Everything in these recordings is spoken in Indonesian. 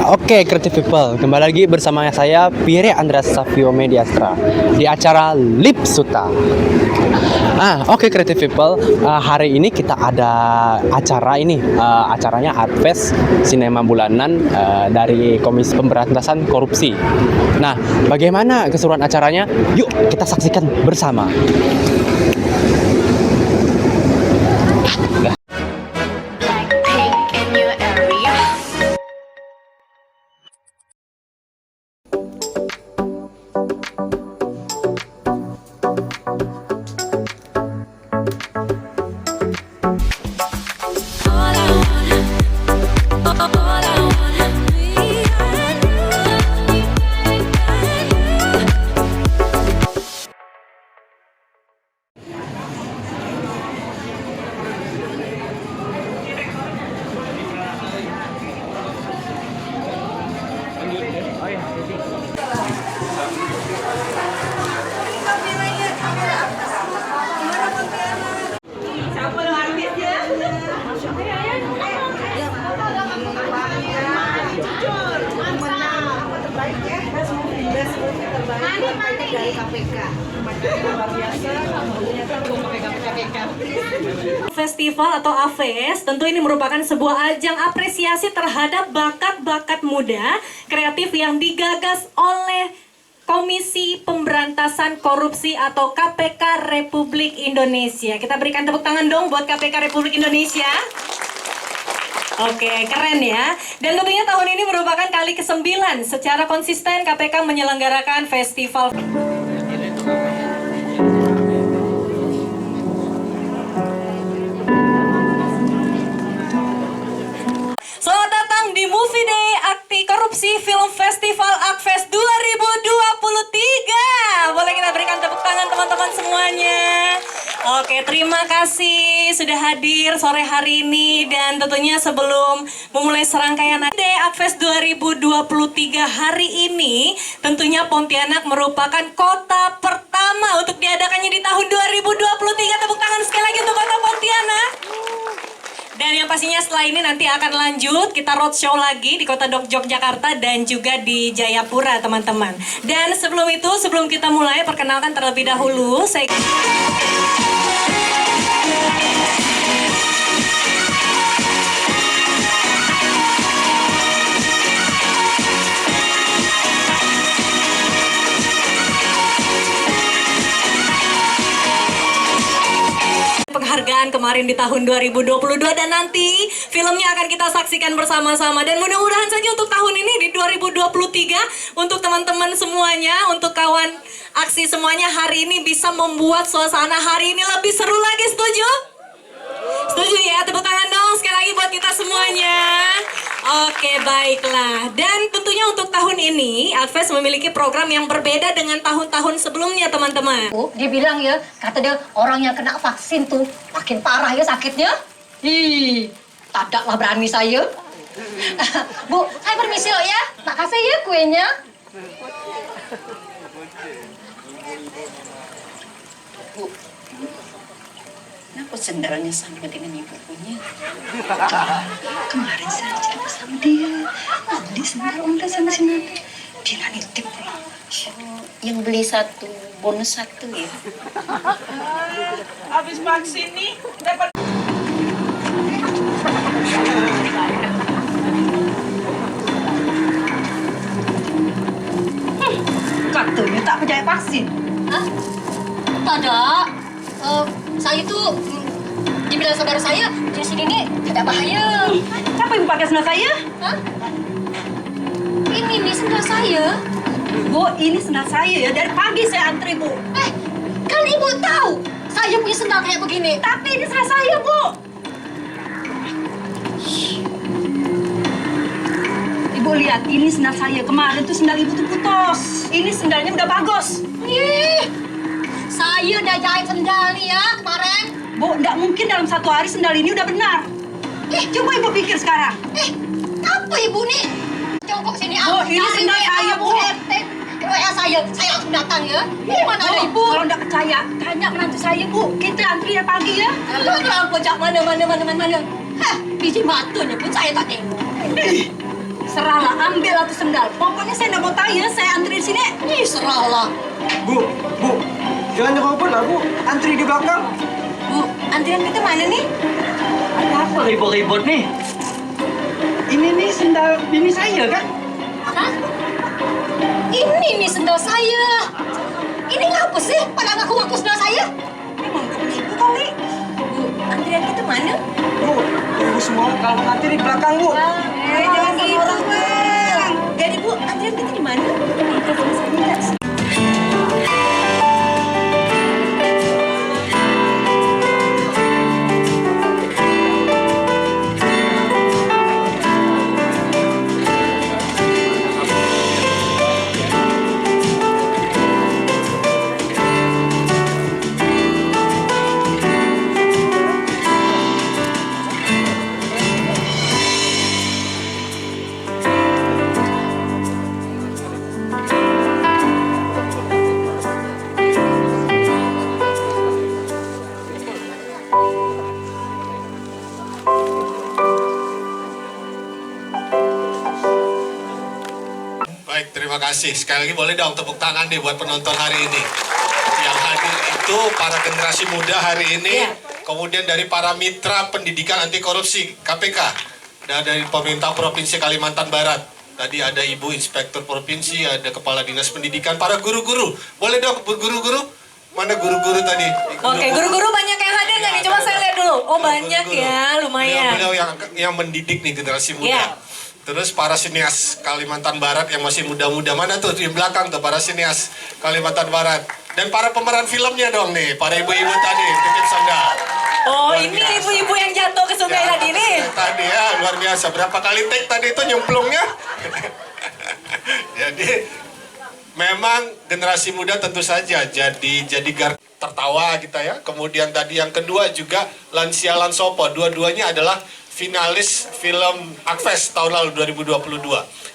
Oke, Creative People, kembali lagi bersama saya Pierre Andreas Savio Mediastra di acara Lipsuta. Oke, Creative People, hari ini kita ada acara ini, acaranya Artfest Sinema Bulanan dari Komisi Pemberantasan Korupsi. Nah, bagaimana keseruan acaranya? Yuk kita saksikan bersama. Festival atau AFES tentu ini merupakan sebuah ajang apresiasi terhadap bakat-bakat muda kreatif yang digagas oleh Komisi Pemberantasan Korupsi atau KPK Republik Indonesia. Kita berikan tepuk tangan dong buat KPK Republik Indonesia. Oke, keren ya. Dan tentunya tahun ini merupakan kali ke-9 secara konsisten KPK menyelenggarakan festival. Selamat datang di Movie Day Anti Korupsi Film Festival Artfest 2023. Boleh kita berikan tepuk tangan teman-teman semuanya. Oke, terima kasih sudah hadir sore hari ini. Dan tentunya sebelum memulai serangkaian Day Artfest 2023 hari ini, tentunya Pontianak merupakan kota pertama untuk diadakannya di tahun 2023. Tepuk tangan sekali lagi untuk kota Pontianak. Dan yang pastinya setelah ini nanti akan lanjut, kita roadshow lagi di kota Yogyakarta dan juga di Jayapura teman-teman. Dan sebelum itu, sebelum kita mulai, perkenalkan terlebih dahulu, saya... penghargaan kemarin di tahun 2022 dan nanti filmnya akan kita saksikan bersama-sama dan mudah-mudahan saja untuk tahun ini di 2023 untuk teman-teman semuanya, untuk kawan aksi semuanya hari ini bisa membuat suasana hari ini lebih seru lagi. Setuju? Setuju ya? Tepuk tangan dong sekali lagi buat kita semuanya. Oke, baiklah. Dan tentunya untuk tahun ini Artfest memiliki program yang berbeda dengan tahun-tahun sebelumnya teman-teman. Dia bilang ya, kata dia orang yang kena vaksin tuh makin parah ya sakitnya. Tadaklah berani saya. Bu, saya permisi loh ya. Makasih ya kuenya. Bu, kenapa sendalnya sama dengan ibu punya? Kemarin saya cerita sama dia. Beli sendal udah sama si Nate. Dia nitip pulang. Oh, yang beli satu, bonus satu ya. Habis vaksin nih, dapat... Katanya tak percaya vaksin. Hah? Tidak. Saya tuh dibilang saudara saya di sini nih tidak bahaya. Siapa ibu pakai sendal saya? Hah? Ini nih sendal saya. Bu, ini sendal saya ya. Dari pagi saya antri, Bu. Kan ibu tahu saya punya sendal kayak begini. Tapi ini sendal saya, Bu. Ibu lihat, ini sendal saya. Kemarin tuh sendal ibu tuh putus. Ini sendalnya udah bagus. Saya udah jahit sendal nih ya kemarin. Bu, nggak mungkin dalam satu hari sendal ini udah benar. Coba ibu pikir sekarang. Apa ibu nih? Jongkok sini. Bu, ini sendal saya, Bu. WA saya langsung datang ya. Ini mana ada ibu? Kalau nggak percaya, tanya menantu saya, Bu. Kita antri dari pagi ya. Kalau pojok mana. Hah, biji matunya pun saya tak tengok. Serahlah, ambil lah tuh sendal. Pokoknya saya nggak mau tahu ya, saya antri di sini. Ih, serahlah. Bu, jangan nyerobot lah Bu, antri di belakang. Bu, antrian kita mana nih? Ada apa ribut-ribut nih? Ini nih sendal bini saya kan? Hah? Ini nih sendal saya. Ini ngapa sih pada ngaku-ngaku sendal saya? Emang kamu ibu kali. Bu, antrian kita mana? Bu, ibu semua kalau nanti di belakang Bu. Jangan gitu, Bang. Jadi Bu, antrian kita di mana? Kita selesai. Baik, terima kasih. Sekali lagi boleh dong tepuk tangan nih buat penonton hari ini. Yang hadir itu para generasi muda hari ini, kemudian dari para mitra pendidikan anti korupsi KPK, dan dari pemerintah Provinsi Kalimantan Barat. Tadi ada Ibu Inspektur Provinsi, ada Kepala Dinas Pendidikan, para guru-guru. Boleh dong guru-guru? Mana guru-guru tadi? Oke, guru-guru banyak yang hadir nggak nih? Coba saya lihat dulu. Oh, banyak Guru-guru. ya, lumayan. Beliau yang mendidik nih generasi muda. Iya. Terus para sinias Kalimantan Barat yang masih muda-muda, mana tuh di belakang tuh para sinias Kalimantan Barat. Dan para pemeran filmnya dong nih, para ibu-ibu tadi, titip sandal. Oh, Luar ini biasa. ibu-ibu yang jatuh ke sungai Ya, tadi nih. Tadi ya, luar biasa. Berapa kali take tadi itu nyemplungnya? Jadi memang generasi muda tentu saja jadi tertawa kita ya. Kemudian tadi yang kedua juga Lansia Lansopo, dua-duanya adalah finalis film Akfes tahun lalu 2022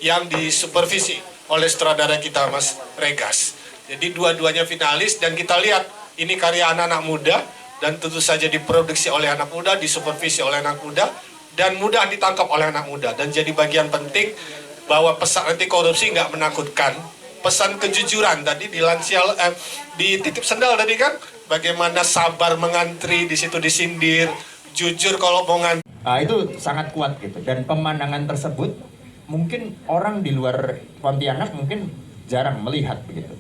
yang disupervisi oleh sutradara kita Mas Regas. Jadi dua-duanya finalis dan kita lihat ini karya anak-anak muda dan tentu saja diproduksi oleh anak muda, disupervisi oleh anak muda dan mudah ditangkap oleh anak muda dan jadi bagian penting bahwa pesan anti korupsi nggak menakutkan. Pesan kejujuran tadi di di titip sendal tadi kan, bagaimana sabar mengantri di situ disindir, jujur kalau mau ngantri. Nah, itu sangat kuat gitu, dan pemandangan tersebut mungkin orang di luar Pontianak mungkin jarang melihat begitu.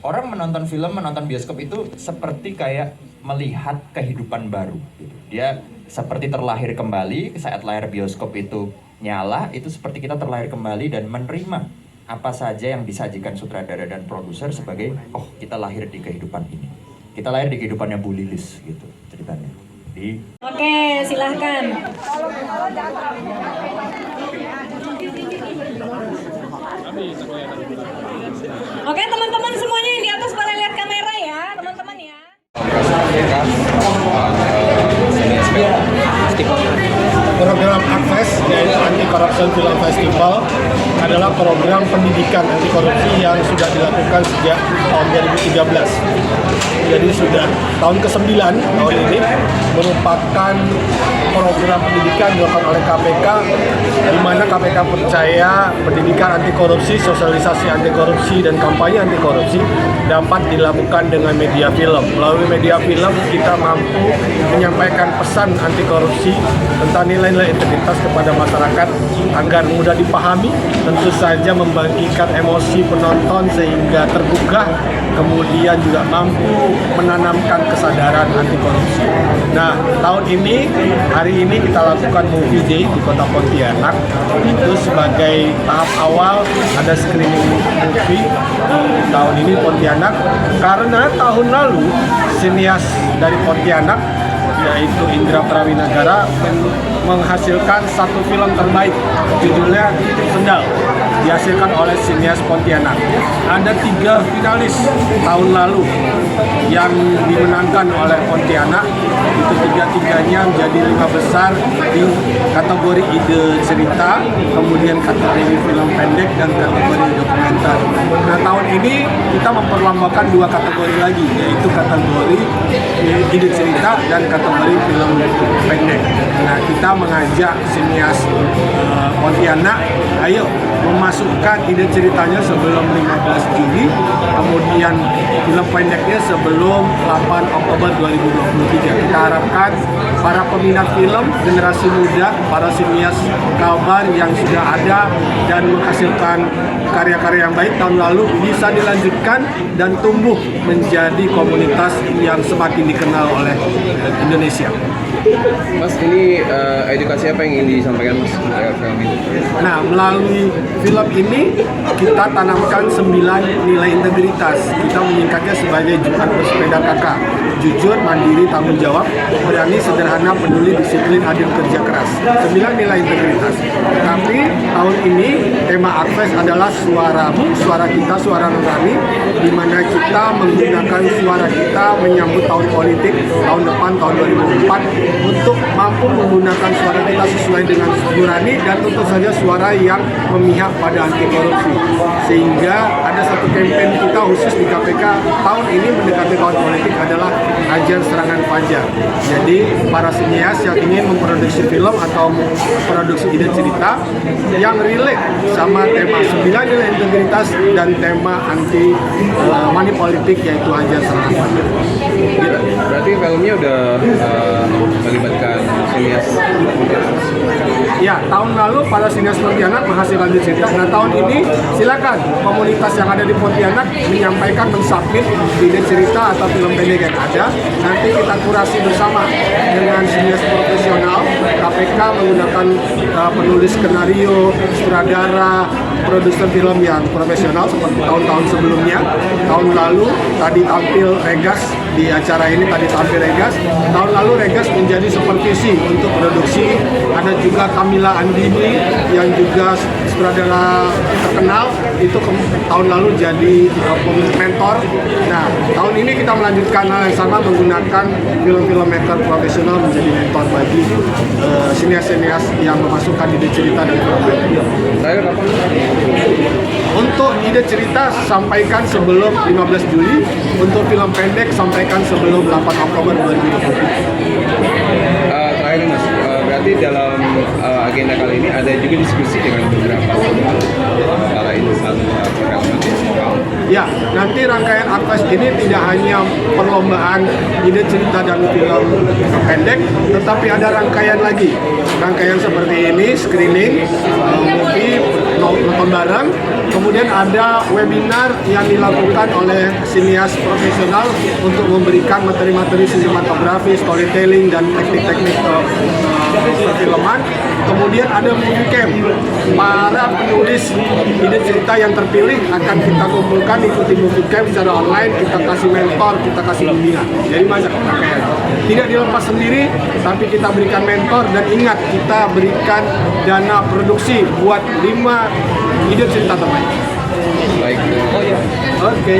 Orang menonton film, menonton bioskop itu seperti kayak melihat kehidupan baru gitu. Dia seperti terlahir kembali saat layar bioskop itu nyala, itu seperti kita terlahir kembali dan menerima apa saja yang disajikan sutradara dan produser sebagai, oh kita lahir di kehidupan ini. Kita lahir di kehidupannya Bu Lilis gitu ceritanya. Oke, silahkan. Oke, teman-teman semuanya yang di atas boleh lihat kamera ya, teman-teman ya. Program Akfes, yaitu Anti Corruption Film Festival, adalah program pendidikan anti korupsi yang sudah dilakukan sejak tahun 2013. Jadi sudah tahun ke-9 tahun ini merupakan program pendidikan dilakukan oleh KPK, di mana KPK percaya pendidikan anti korupsi, sosialisasi anti korupsi, dan kampanye anti korupsi dapat dilakukan dengan media film. Melalui media film kita mampu menyampaikan pesan anti korupsi tentang nilai-nilai integritas kepada masyarakat agar mudah dipahami, tentu saja membangkitkan emosi penonton sehingga tergugah, kemudian juga mampu menanamkan kesadaran anti korupsi. Nah, tahun ini, hari ini kita lakukan movie day di Kota Pontianak. Itu sebagai tahap awal ada screening movie di tahun ini Pontianak, karena tahun lalu sinias dari Pontianak yaitu Indra Prawinagara menghasilkan satu film terbaik, judulnya Titip Sendal, dihasilkan oleh sinias Pontianak. Ada 3 finalis tahun lalu yang dimenangkan oleh Pontianak, itu 3-tiganya menjadi 5 besar di kategori ide cerita, kemudian kategori film pendek dan kategori dokumenter. Nah, tahun ini kita memperlombakan 2 kategori lagi, yaitu kategori ide cerita dan kategori film pendek. Nah, kita mengajak sinias Pontianak, ayo memasukkan ide ceritanya sebelum 15 Juli, kemudian film pendeknya sebelum 8 Oktober 2023. Kita harapkan para peminat film, generasi muda, para sinias kabar yang sudah ada dan menghasilkan karya-karya yang baik tahun lalu bisa dilanjutkan dan tumbuh menjadi komunitas yang semakin dikenal oleh Indonesia. Mas, ini edukasi apa yang ingin disampaikan Mas lewat film ini? Nah, melalui film ini kita tanamkan 9 nilai integritas. Kita menyingkatnya sebagai Jumat Bersepeda Kakak. Jujur, mandiri, tanggung jawab, berani, sederhana, peduli, disiplin, adil, kerja keras. 9 nilai integritas. Tapi tahun ini tema Akves adalah suaramu, suara kita, suara nurani, di mana kita menggunakan suara kita menyambut tahun politik tahun depan, tahun 2004, untuk mampu menggunakan suara kita sesuai dengan nurani dan tentu saja suara yang memihak pada anti korupsi. Sehingga ada satu kampanye kita khusus di KPK tahun ini mendekati tahun politik adalah Ajar Serangan Fajar. Jadi para sinias yang ingin memproduksi film atau memproduksi ide cerita yang relate sama tema 9 nilai integritas dan tema anti money politik yaitu Ajar Serangan Fajar. Gitu. Berarti filmnya udah melibatkan sinias. Ya, tahun lalu para sinias Pontianak menghasilkan ide cerita. Nah, tahun ini silakan komunitas yang ada di Pontianak menyampaikan, mensubmit ide cerita atau film pendek yang ada. Nanti kita kurasi bersama dengan sinias profesional. KPK menggunakan penulis skenario, sutradara, produser film yang profesional seperti tahun-tahun sebelumnya. Tahun lalu tadi tampil Regas di acara ini, tadi tampil Regas. Tahun lalu Regas menjadi supervisi untuk produksi. Ada juga Kamila Andini yang juga sutradara terkenal, itu tahun lalu jadi mentor. Nah, tahun ini kita melanjutkan hal yang sama menggunakan film-film maker profesional menjadi mentor bagi sinias-sinias yang memasukkan ide cerita dan film pendek. Untuk ide cerita sampaikan sebelum 15 Juli, untuk film pendek sampaikan sebelum 8 Oktober 2023. Terakhir Mas, berarti dalam agenda kali ini ada juga diskusi dengan beberapa para insan Ya, nanti rangkaian Akves ini tidak hanya perlombaan ide cerita dan film pendek, tetapi ada rangkaian lagi. Rangkaian seperti ini, screening, movie, nonton bareng. Kemudian ada webinar yang dilakukan oleh sinias profesional untuk memberikan materi-materi sinematografi, storytelling, dan teknik-teknik perfilman. Kemudian ada movie camp. Para penulis ide cerita yang terpilih akan kita kumpulkan, ikuti movie camp secara online, kita kasih mentor, kita kasih bimbingan. Jadi banyak rangkaian. Tidak dilepas sendiri, tapi kita berikan mentor dan ingat kita berikan dana produksi buat 5 ide cerita terbaik. baik. Oke.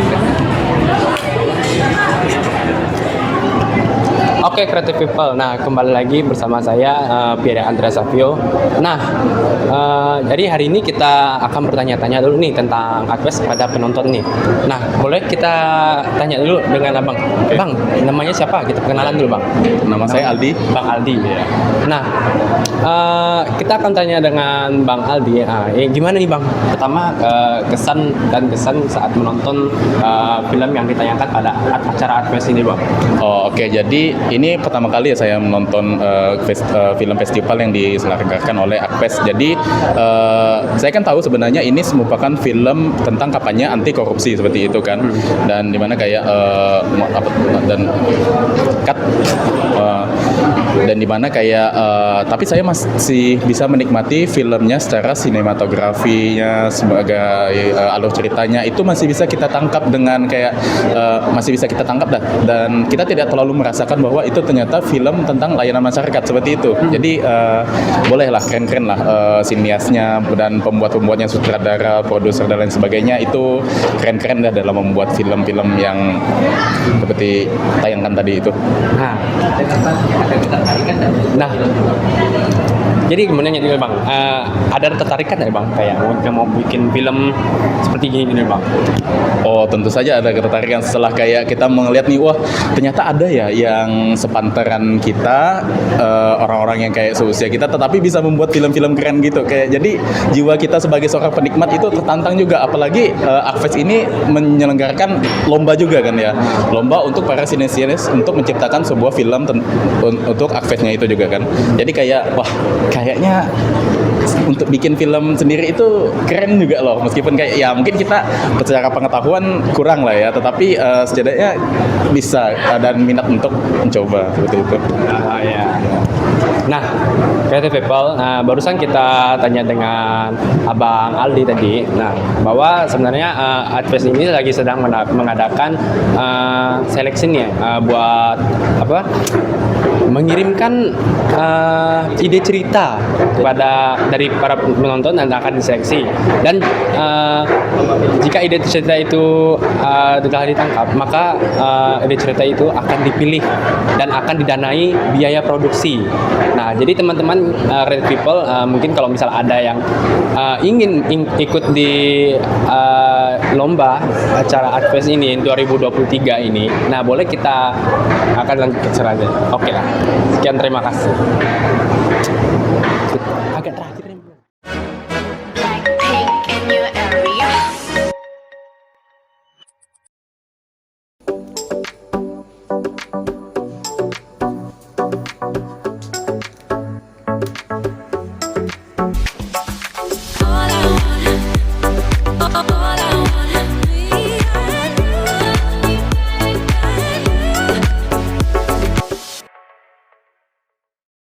Oke, Creative People. Nah, kembali lagi bersama saya Pierre Andrea Savio. Nah, jadi hari ini kita akan bertanya-tanya dulu nih tentang Akves pada penonton nih. Nah, boleh kita tanya dulu dengan Abang. Bang, namanya siapa? Kita perkenalan dulu, Bang. Nama saya Aldi. Bang Aldi. Ya. Nah, kita akan tanya dengan Bang Aldi. Gimana nih, Bang? Pertama, kesan saat menonton film yang ditayangkan pada acara Akves ini, Bang. Oh, oke. Jadi ini pertama kali ya saya menonton film festival yang diselenggarakan oleh Akves. Jadi saya kan tahu sebenarnya ini merupakan film tentang kampanye anti korupsi seperti itu kan. Dan dimana kayak dimana kayak tapi saya masih bisa menikmati filmnya secara sinematografinya, sebagai alur ceritanya itu masih bisa kita tangkap dengan kayak masih bisa kita tangkap dan kita tidak terlalu merasakan bahwa itu ternyata film tentang layanan masyarakat seperti itu. Jadi bolehlah keren-keren lah siniasnya dan pembuatnya, sutradara, produser dan lain sebagainya itu keren-keren dah dalam membuat film-film yang seperti tayangkan tadi itu. Nah, Jadi kemudian jadi bang, ada tertarikan nggak bang kayak mau bikin film seperti gini bang? Oh tentu saja ada ketertarikan setelah kayak kita melihat nih, wah ternyata ada ya yang sepantaran kita, orang-orang yang kayak seusia kita tetapi bisa membuat film-film keren gitu. Kayak jadi jiwa kita sebagai seorang penikmat itu tertantang juga, apalagi Akves ini menyelenggarakan lomba juga kan ya, lomba untuk para sinesinis untuk menciptakan sebuah film untuk Akvesnya itu juga kan. Jadi kayak wah kayaknya untuk bikin film sendiri itu keren juga loh, meskipun kayak ya mungkin kita secara pengetahuan kurang lah ya, tetapi setidaknya bisa dan minat untuk mencoba seperti itu. Ya. Nah, Creative People, barusan kita tanya dengan Abang Aldi tadi, nah bahwa sebenarnya Adfest ini lagi sedang mengadakan seleksinya buat apa? Mengirimkan ide cerita dari para penonton dan akan diseleksi. Dan jika ide cerita itu telah ditangkap, maka ide cerita itu akan dipilih dan akan didanai biaya produksi. Nah, jadi teman-teman Creative People, mungkin kalau misal ada yang ingin ikut di lomba acara Adfest ini 2023 ini, nah boleh kita akan lanjut ke selanjutnya. Oke lah. Sekian, terima kasih. Agak terakhir nih.